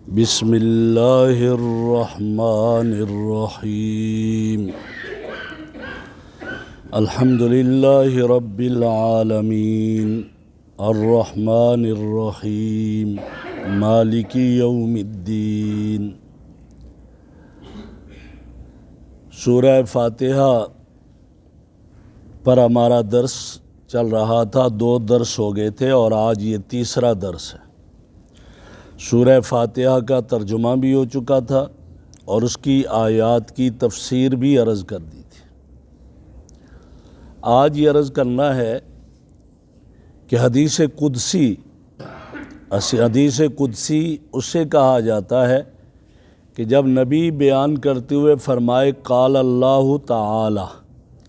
بسم اللہ الرحمن الرحیم الحمد للہ رب العالمین الرحمن الرحیم مالک یوم الدین۔ سورہ فاتحہ پر ہمارا درس چل رہا تھا، 2 درس ہو گئے تھے اور آج یہ تیسرا درس ہے۔ سورہ فاتحہ کا ترجمہ بھی ہو چکا تھا اور اس کی آیات کی تفسیر بھی عرض کر دی تھی۔ آج یہ عرض کرنا ہے کہ حدیث قدسی اسے کہا جاتا ہے کہ جب نبی بیان کرتے ہوئے فرمائے قال اللہ تعالی،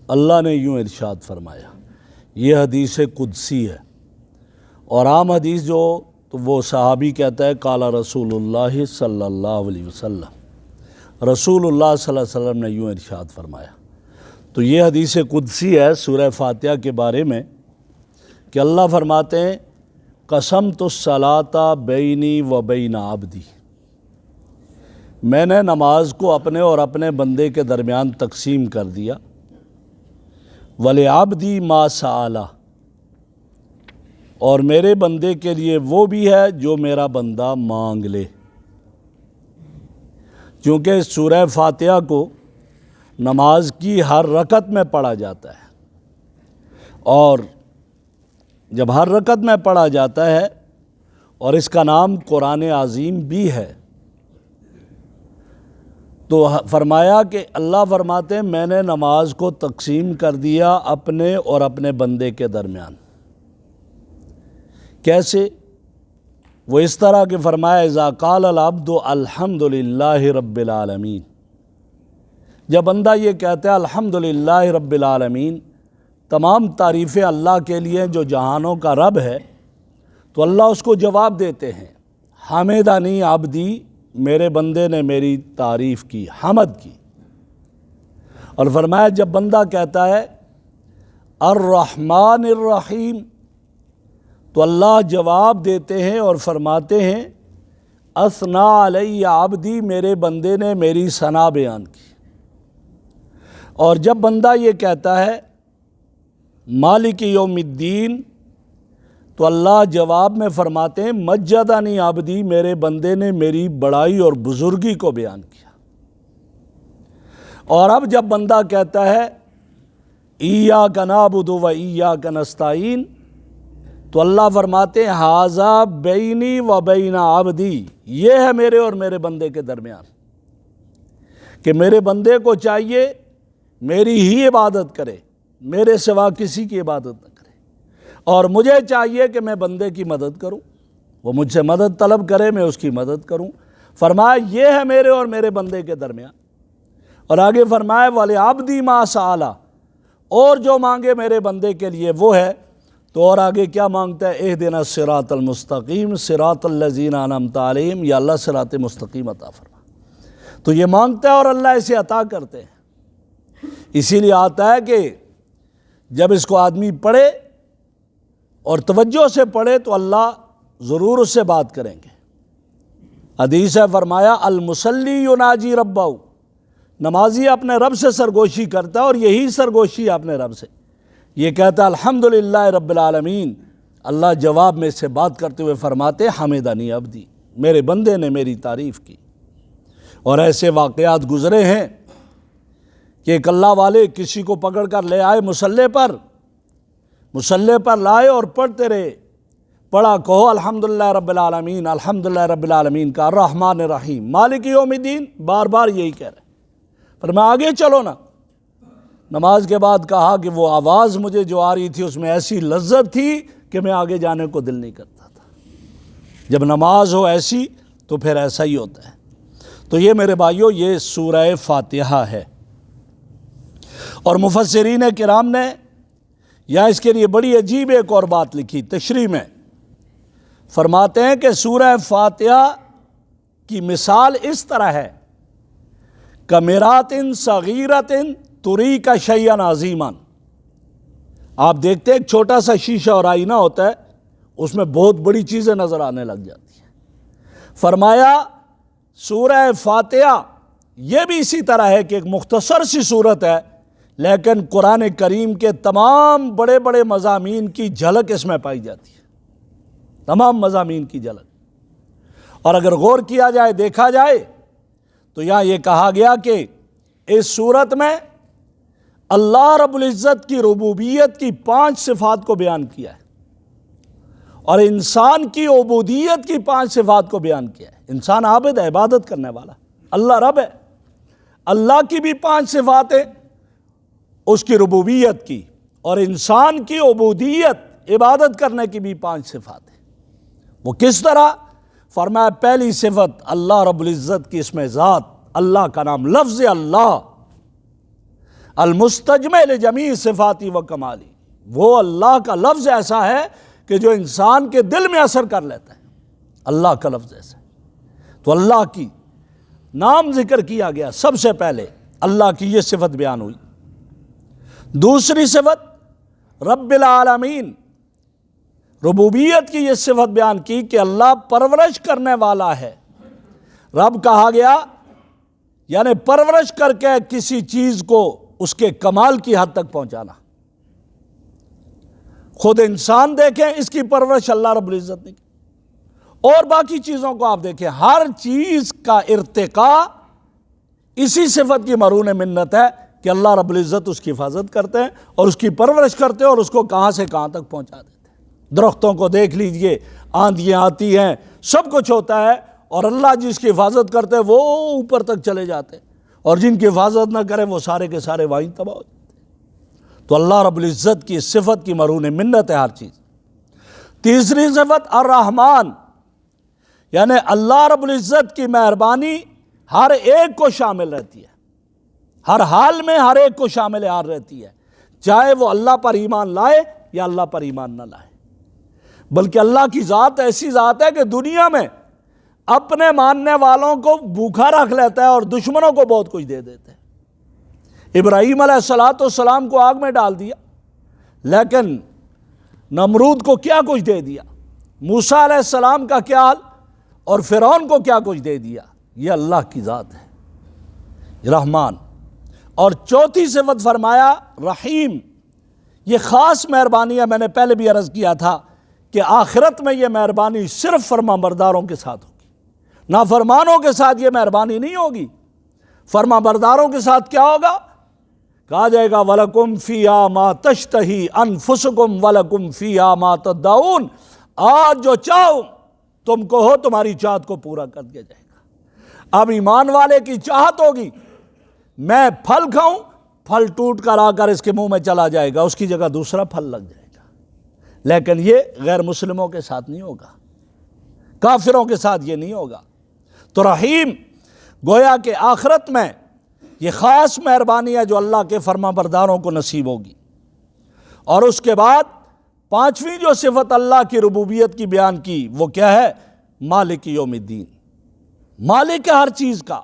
اللہ نے یوں ارشاد فرمایا، یہ حدیث قدسی ہے۔ اور عام حدیث جو تو وہ صحابی کہتا ہے قال رسول اللہ صلی اللہ علیہ وسلم، رسول اللہ صلی اللہ علیہ وسلم نے یوں ارشاد فرمایا۔ تو یہ حدیث قدسی ہے سورہ فاتحہ کے بارے میں کہ اللہ فرماتے ہیں قسمت الصلاۃ بینی و بین عبدی، میں نے نماز کو اپنے اور اپنے بندے کے درمیان تقسیم کر دیا، وَلِعَبْدِي مَا سَأَلَ، اور میرے بندے کے لیے وہ بھی ہے جو میرا بندہ مانگ لے۔ چونکہ سورہ فاتحہ کو نماز کی ہر رکعت میں پڑھا جاتا ہے، اور جب ہر رکعت میں پڑھا جاتا ہے اور اس کا نام قرآن عظیم بھی ہے، تو فرمایا کہ اللہ فرماتے ہیں میں نے نماز کو تقسیم کر دیا اپنے اور اپنے بندے کے درمیان۔ کیسے؟ وہ اس طرح کہ فرمایا اذا قال العبد الحمد للہ رب العالمین، جب بندہ یہ کہتا ہے الحمد للہ رب العالمین، تمام تعریفیں اللہ کے لیے جو جہانوں کا رب ہے، تو اللہ اس کو جواب دیتے ہیں حمدنی عبدی، میرے بندے نے میری تعریف کی، حمد کی۔ اور فرمایا جب بندہ کہتا ہے الرحمن الرحیم، تو اللہ جواب دیتے ہیں اور فرماتے ہیں اثنا علی عبدی، میرے بندے نے میری ثنا بیان کی۔ اور جب بندہ یہ کہتا ہے مالک یوم الدین، تو اللہ جواب میں فرماتے ہیں مجدنی عبدی، میرے بندے نے میری بڑائی اور بزرگی کو بیان کیا۔ اور اب جب بندہ کہتا ہے ایاک نعبد و ایاک نستعین، تو اللہ فرماتے ہیں ھذا بینی و بین عبدی، یہ ہے میرے اور میرے بندے کے درمیان، کہ میرے بندے کو چاہیے میری ہی عبادت کرے، میرے سوا کسی کی عبادت نہ کرے، اور مجھے چاہیے کہ میں بندے کی مدد کروں، وہ مجھ سے مدد طلب کرے، میں اس کی مدد کروں۔ فرمایا یہ ہے میرے اور میرے بندے کے درمیان۔ اور آگے فرمایا وَلِعَبْدِي مَا سَأَلَ، اور جو مانگے میرے بندے کے لیے وہ ہے۔ تو اور آگے کیا مانگتا ہے اہدنا الصراط المستقیم صراط الذین انعمت علیہم، یا اللہ صراط مستقیم عطا فرما۔ تو یہ مانگتا ہے اور اللہ اسے عطا کرتے ہیں۔ اسی لیے آتا ہے کہ جب اس کو آدمی پڑھے اور توجہ سے پڑھے تو اللہ ضرور اس سے بات کریں گے۔ حدیث ہے فرمایا المصلی یناجی ربہ، نمازی اپنے رب سے سرگوشی کرتا ہے، اور یہی سرگوشی ہے اپنے رب سے، یہ کہتا ہے الحمدللہ رب العالمین، اللہ جواب میں سے بات کرتے ہوئے فرماتے حمدنی عبدی، میرے بندے نے میری تعریف کی۔ اور ایسے واقعات گزرے ہیں کہ ایک اللہ والے کسی کو پکڑ کر لے آئے مسلح پر لائے اور پڑھتے رہے، پڑھا کہو الحمدللہ رب العالمین، الحمدللہ رب العالمین کا، الرحمن الرحیم مالک یوم الدین، بار بار یہی کہہ رہے۔ پر میں آگے چلو نا، نماز کے بعد کہا کہ وہ آواز مجھے جو آ رہی تھی اس میں ایسی لذت تھی کہ میں آگے جانے کو دل نہیں کرتا تھا۔ جب نماز ہو ایسی تو پھر ایسا ہی ہوتا ہے۔ تو یہ میرے بھائیو یہ سورہ فاتحہ ہے، اور مفسرین کرام نے یا اس کے لیے بڑی عجیب ایک اور بات لکھی تشریح میں، فرماتے ہیں کہ سورہ فاتحہ کی مثال اس طرح ہے کَمِرَاتٍ صَغِیرَةٍ تُرِیکَ شَیْئًا عَظِیمًا، آپ دیکھتے ہیں ایک چھوٹا سا شیشہ اور آئینہ ہوتا ہے، اس میں بہت بڑی چیزیں نظر آنے لگ جاتی ہیں۔ فرمایا سورہ فاتحہ یہ بھی اسی طرح ہے کہ ایک مختصر سی صورت ہے، لیکن قرآن کریم کے تمام بڑے بڑے مضامین کی جھلک اس میں پائی جاتی ہے، تمام مضامین کی جھلک۔ اور اگر غور کیا جائے، دیکھا جائے، تو یہاں یہ کہا گیا کہ اس صورت میں اللہ رب العزت کی ربوبیت کی 5 صفات کو بیان کیا ہے، اور انسان کی عبودیت کی 5 صفات کو بیان کیا ہے۔ انسان عابد ہے، عبادت کرنے والا، اللہ رب ہے، اللہ کی بھی 5 صفات ہیں، اس کی ربوبیت کی، اور انسان کی عبودیت عبادت کرنے کی بھی 5 صفات ہیں۔ وہ کس طرح؟ فرمایا پہلی صفت اللہ رب العزت کی اسم ذات، اللہ کا نام، لفظ اللہ، المستجمع لجمیع صفاتی و کمالی، وہ اللہ کا لفظ ایسا ہے کہ جو انسان کے دل میں اثر کر لیتا ہے، اللہ کا لفظ ایسا ہے۔ تو اللہ کی نام ذکر کیا گیا، سب سے پہلے اللہ کی یہ صفت بیان ہوئی۔ دوسری صفت رب العالمین، ربوبیت کی یہ صفت بیان کی کہ اللہ پرورش کرنے والا ہے۔ رب کہا گیا یعنی پرورش کر کے کسی چیز کو اس کے کمال کی حد تک پہنچانا۔ خود انسان دیکھیں، اس کی پرورش اللہ رب العزت نے کی، اور باقی چیزوں کو آپ دیکھیں، ہر چیز کا ارتقاء اسی صفت کی مرہون منت ہے کہ اللہ رب العزت اس کی حفاظت کرتے ہیں اور اس کی پرورش کرتے ہیں اور اس کو کہاں سے کہاں تک پہنچا دیتے ہیں۔ درختوں کو دیکھ لیجئے، آندھیاں آتی ہیں، سب کچھ ہوتا ہے، اور اللہ جس کی حفاظت کرتے ہیں وہ اوپر تک چلے جاتے ہیں، اور جن کی حفاظت نہ کرے وہ سارے کے سارے وہیں تباہ ہو جاتے ہیں۔ تو اللہ رب العزت کی صفت کی مرہون منت ہے ہر چیز۔ تیسری صفت الرحمن، یعنی اللہ رب العزت کی مہربانی ہر ایک کو شامل رہتی ہے، ہر حال میں ہر ایک کو شامل حال رہتی ہے، چاہے وہ اللہ پر ایمان لائے یا اللہ پر ایمان نہ لائے۔ بلکہ اللہ کی ذات ایسی ذات ہے کہ دنیا میں اپنے ماننے والوں کو بھوکا رکھ لیتا ہے اور دشمنوں کو بہت کچھ دے دیتا ہے۔ ابراہیم علیہ السلام کو آگ میں ڈال دیا، لیکن نمرود کو کیا کچھ دے دیا، موسیٰ علیہ السلام کا کیا حال، اور فرعون کو کیا کچھ دے دیا۔ یہ اللہ کی ذات ہے، رحمان۔ اور چوتھی صفت فرمایا رحیم، یہ خاص مہربانی ہے۔ میں نے پہلے بھی عرض کیا تھا کہ آخرت میں یہ مہربانی صرف فرمانبرداروں کے ساتھ ہوگی، نافرمانوں کے ساتھ یہ مہربانی نہیں ہوگی۔ فرمانبرداروں کے ساتھ کیا ہوگا؟ کہا جائے گا وَلَكُمْ فِيهَا مَا تَشْتَهِي أَنفُسُكُمْ وَلَكُمْ فِيهَا مَا تَدَّعُونَ، آج جو چاہو تم کو ہو، تمہاری چاہت کو پورا کر دیا جائے گا۔ اب ایمان والے کی چاہت ہوگی میں پھل کھاؤں، پھل ٹوٹ کر آ کر اس کے منہ میں چلا جائے گا، اس کی جگہ دوسرا پھل لگ جائے گا، لیکن یہ غیر مسلموں کے ساتھ نہیں ہوگا، کافروں کے ساتھ یہ نہیں ہوگا۔ تو رحیم گویا کہ آخرت میں یہ خاص مہربانی ہے جو اللہ کے فرما برداروں کو نصیب ہوگی۔ اور اس کے بعد پانچویں جو صفت اللہ کی ربوبیت کی بیان کی وہ کیا ہے؟ مالک یوم الدین، مالک ہے ہر چیز کا۔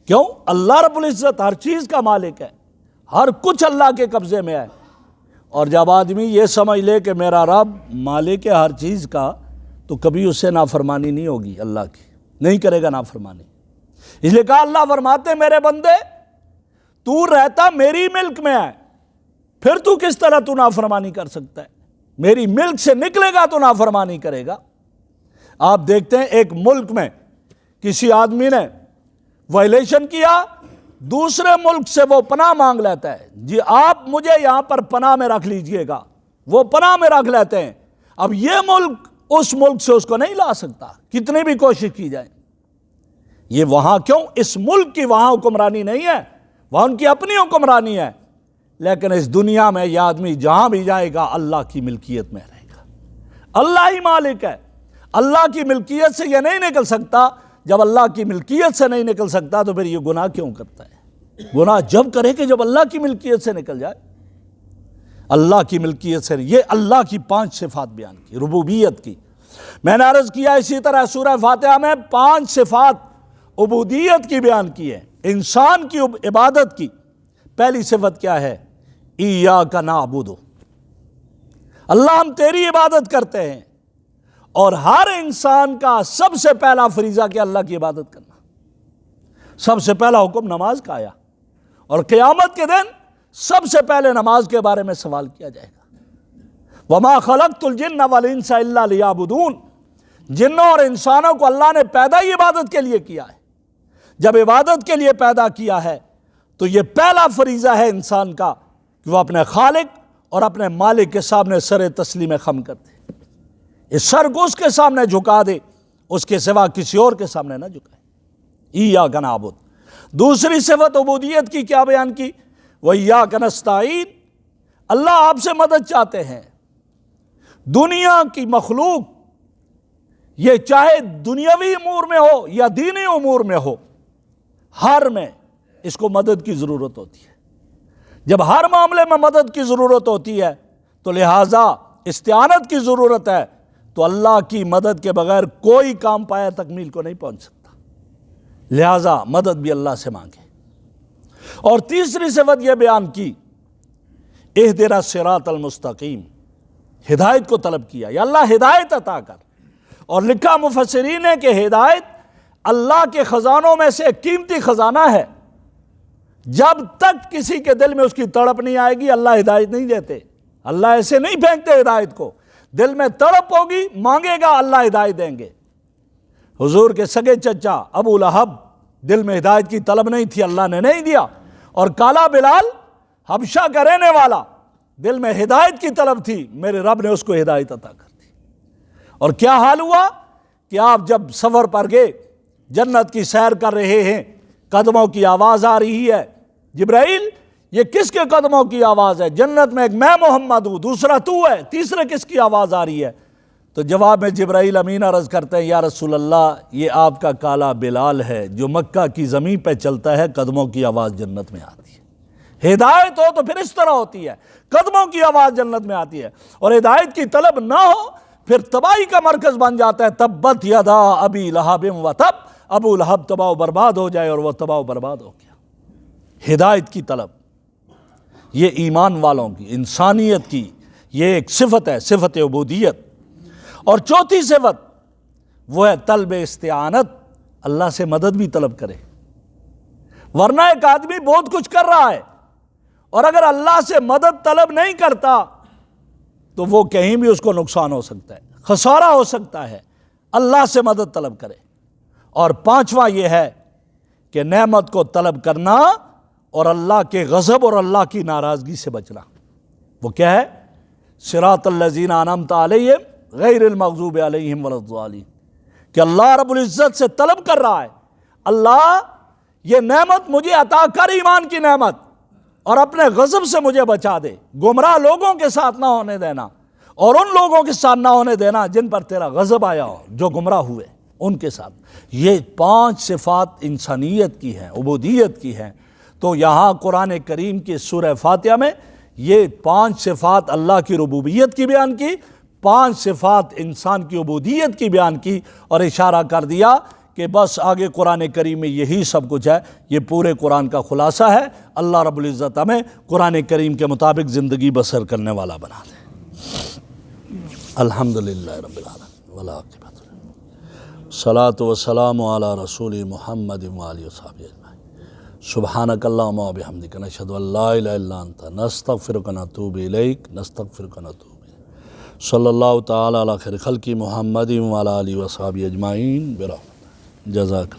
کیوں؟ اللہ رب العزت ہر چیز کا مالک ہے، ہر کچھ اللہ کے قبضے میں ہے۔ اور جب آدمی یہ سمجھ لے کہ میرا رب مالک ہے ہر چیز کا، تو کبھی اس سے نافرمانی نہیں ہوگی، اللہ کی نہیں کرے گا نافرمانی۔ اس لیے کہا اللہ فرماتے میرے بندے تو رہتا میری ملک میں ہے، پھر تو کس طرح تو نافرمانی کر سکتا ہے؟ میری ملک سے نکلے گا تو نافرمانی کرے گا۔ آپ دیکھتے ہیں ایک ملک میں کسی آدمی نے وائلیشن کیا، دوسرے ملک سے وہ پناہ مانگ لیتا ہے، جی آپ مجھے یہاں پر پناہ میں رکھ لیجئے گا، وہ پناہ میں رکھ لیتے ہیں۔ اب یہ ملک اس ملک سے اس کو نہیں لا سکتا، کتنی بھی کوشش کی جائے۔ یہ وہاں کیوں؟ اس ملک کی وہاں حکمرانی نہیں ہے، وہاں ان کی اپنی حکمرانی ہے، لیکن اس دنیا میں یہ آدمی جہاں بھی جائے گا اللہ کی ملکیت میں رہے گا، اللہ ہی مالک ہے۔ اللہ کی ملکیت سے یہ نہیں نکل سکتا۔ جب اللہ کی ملکیت سے نہیں نکل سکتا تو پھر یہ گناہ کیوں کرتا ہے؟ گناہ جب کرے کہ جب اللہ کی ملکیت سے نکل جائے، اللہ کی ملکیت سے۔ یہ اللہ کی 5 صفات بیان کی ربوبیت کی۔ میں نے عرض کیا اسی طرح سورہ فاتحہ میں 5 صفات عبودیت کی بیان کی ہے، انسان کی عبادت کی۔ پہلی صفت کیا ہے؟ ایاک نعبد، اللہ ہم تیری عبادت کرتے ہیں، اور ہر انسان کا سب سے پہلا فریضہ کہ اللہ کی عبادت کرنا، سب سے پہلا حکم نماز کا آیا، اور قیامت کے دن سب سے پہلے نماز کے بارے میں سوال کیا جائے گا۔ وَمَا خَلَقْتُ الْجِنَّ وَالْإِنسَ إِلَّا لِيَعْبُدُونَ، جنوں اور انسانوں کو اللہ نے پیدا ہی عبادت کے لیے کیا ہے۔ جب عبادت کے لیے پیدا کیا ہے تو یہ پہلا فریضہ ہے انسان کا کہ وہ اپنے خالق اور اپنے مالک کے سامنے سر تسلیم خم کرتے، اس سر کو اس کے سامنے جھکا دے، اس کے سوا کسی اور کے سامنے نہ جھکائے۔ ایاک نعبد۔ دوسری صفت عبودیت کی کیا بیان کی؟ وَإِيَّاكَ نَسْتَعِينُ، اللہ آپ سے مدد چاہتے ہیں۔ دنیا کی مخلوق یہ چاہے دنیاوی امور میں ہو یا دینی امور میں ہو، ہر میں اس کو مدد کی ضرورت ہوتی ہے۔ جب ہر معاملے میں مدد کی ضرورت ہوتی ہے تو لہٰذا استعانت کی ضرورت ہے، تو اللہ کی مدد کے بغیر کوئی کام پایا تکمیل کو نہیں پہنچ سکتا، لہٰذا مدد بھی اللہ سے مانگے۔ اور تیسری صفت یہ بیان کی، اہدنا الصراط المستقیم، ہدایت کو طلب کیا، یا اللہ ہدایت عطا کر۔ اور لکھا مفسرین نے کہ ہدایت اللہ کے خزانوں میں سے ایک قیمتی خزانہ ہے، جب تک کسی کے دل میں اس کی تڑپ نہیں آئے گی اللہ ہدایت نہیں دیتے۔ اللہ ایسے نہیں پھینکتے ہدایت کو، دل میں تڑپ ہوگی مانگے گا اللہ ہدایت دیں گے۔ حضور کے سگے چچا ابو لہب دل میں ہدایت کی طلب نہیں تھی، اللہ نے نہیں دیا، اور کالا بلال حبشہ کا رہنے والا دل میں ہدایت کی طلب تھی، میرے رب نے اس کو ہدایت عطا کر دی۔ اور کیا حال ہوا کہ آپ جب سفر پر گئے، جنت کی سیر کر رہے ہیں، قدموں کی آواز آ رہی ہے، جبرائیل یہ کس کے قدموں کی آواز ہے؟ جنت میں ایک میں محمد ہوں، دوسرا تو ہے، تیسرے کس کی آواز آ رہی ہے؟ تو جواب میں جبرائیل امین عرض کرتے ہیں، یا رسول اللہ یہ آپ کا کالا بلال ہے جو مکہ کی زمین پہ چلتا ہے، قدموں کی آواز جنت میں آتی ہے۔ ہدایت ہو تو پھر اس طرح ہوتی ہے، قدموں کی آواز جنت میں آتی ہے، اور ہدایت کی طلب نہ ہو پھر تباہی کا مرکز بن جاتا ہے۔ تبت یدا ابی لہب وتب، ابو لہب تباہ و برباد ہو جائے، اور وہ تباہ و برباد ہو گیا۔ ہدایت کی طلب یہ ایمان والوں کی، انسانیت کی یہ ایک صفت ہے، صفت عبودیت۔ اور چوتھی صفت وہ ہے طلب استعانت، اللہ سے مدد بھی طلب کرے۔ ورنہ ایک آدمی بہت کچھ کر رہا ہے اور اگر اللہ سے مدد طلب نہیں کرتا تو وہ کہیں بھی اس کو نقصان ہو سکتا ہے، خسارہ ہو سکتا ہے۔ اللہ سے مدد طلب کرے۔ اور پانچواں یہ ہے کہ نعمت کو طلب کرنا اور اللہ کے غضب اور اللہ کی ناراضگی سے بچنا۔ وہ کیا ہے؟ صراط الذین انعمت علیہم غیر المغضوب علیہم ولا الضالین، کہ اللہ رب العزت سے طلب کر رہا ہے، اللہ یہ نعمت مجھے عطا کر، ایمان کی نعمت، اور اپنے غضب سے مجھے بچا دے، گمراہ لوگوں کے ساتھ نہ ہونے دینا، اور ان لوگوں کے ساتھ نہ ہونے دینا جن پر تیرا غضب آیا ہو، جو گمراہ ہوئے ان کے ساتھ۔ یہ 5 صفات انسانیت کی ہیں، عبودیت کی ہیں۔ تو یہاں قرآن کریم کی سورہ فاتحہ میں یہ 5 صفات اللہ کی ربوبیت کی بیان کی، 5 صفات انسان کی عبودیت کی بیان کی، اور اشارہ کر دیا کہ بس آگے قرآن کریم میں یہی سب کچھ ہے، یہ پورے قرآن کا خلاصہ ہے۔ اللہ رب العزت ہمیں قرآن کریم کے مطابق زندگی بسر کرنے والا بنا دے۔ الحمدللہ رب العالمین والعاقبۃ الصلاۃ والسلام علی رسول محمد وآلہ وصحبہ اجمعین۔ سبحانک اللہم وبحمدک، نشہد ان لا الہ الا انت، نستغفرک ونتوب الیک، نستغفرک ونتوب الیک۔ صلی اللہ تعالی علی خیر خلق محمد وعلی آلہ وصحبہ اجمعین برحمتہ۔ جزاک اللہ۔